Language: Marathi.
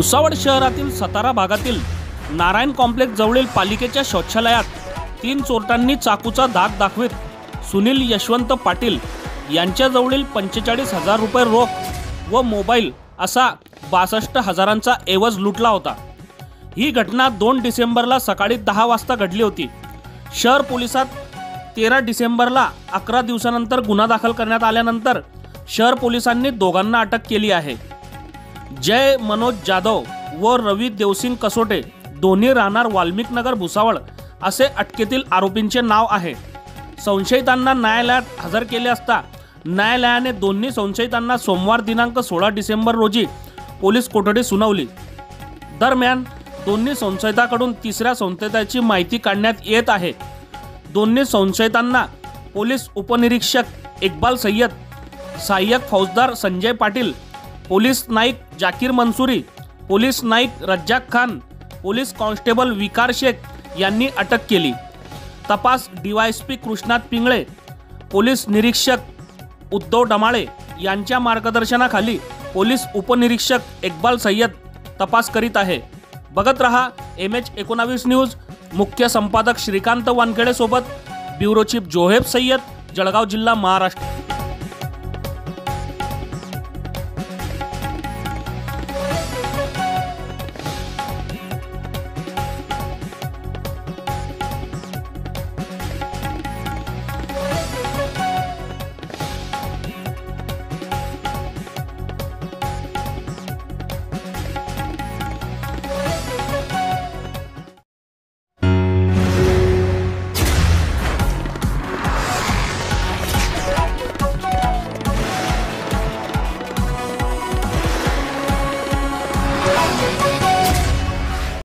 भुसावळ शहरातील सतारा भागातील नारायण कॉम्प्लेक्स जवळील पालिकेच्या शौचालयात 3 चोरट्यांनी चाकूचा धाक दाखवित सुनील यशवंत पाटील यांच्याजवळील 45,000 रुपये रोख व मोबाईल असा 62,000चा एवज लुटला होता। ही घटना 2 डिसेंबरला सकाळी 10 वाजता घडली होती। शहर पोलिसात 13 डिसेंबरला 11 दिवसानंतर गुन्हा दाखल करण्यात आल्यानंतर शहर पोलिसांनी दोघांना अटक केली आहे। जय मनोज जाधव व रवी देवसिंग कसोटे दोन्ही राहणार वाल्मिक नगर भुसावळ असे अटकेतील आरोपींचे नाव आहे। संशयितांना न्यायालयात हजर केले असता न्यायालयाने दोन्ही संशयितांना सोमवार दिनांक 16 डिसेंबर रोजी पोलीस कोठडी सुनावली। दरम्यान दोन्ही संशयितांकडून तिसऱ्या संशयिताची माहिती काढण्यात येत आहे। दोन्ही संशयितांना पोलीस उपनिरीक्षक इक्बाल सय्यद, सहाय्यक फौजदार संजय पाटील, पोलीस नाईक जाकीर मंसूरी, पोलीस नाईक रज्जाक खान, पोलीस कॉन्स्टेबल विकार शेख यांनी अटक केली। तपास डीवायएसपी कृष्णात पिंगळे, पोलीस निरीक्षक उद्धव डमाळे यांच्या मार्गदर्शनाखाली पोलीस उपनिरीक्षक इक्बाल सय्यद तपास करीत आहे। बघत रहा MH19 न्यूज। मुख्य संपादक श्रीकांत वानखेडे सोबत ब्युरो चीफ जोहेब सय्यद, जळगाव जिल्हा, महाराष्ट्र।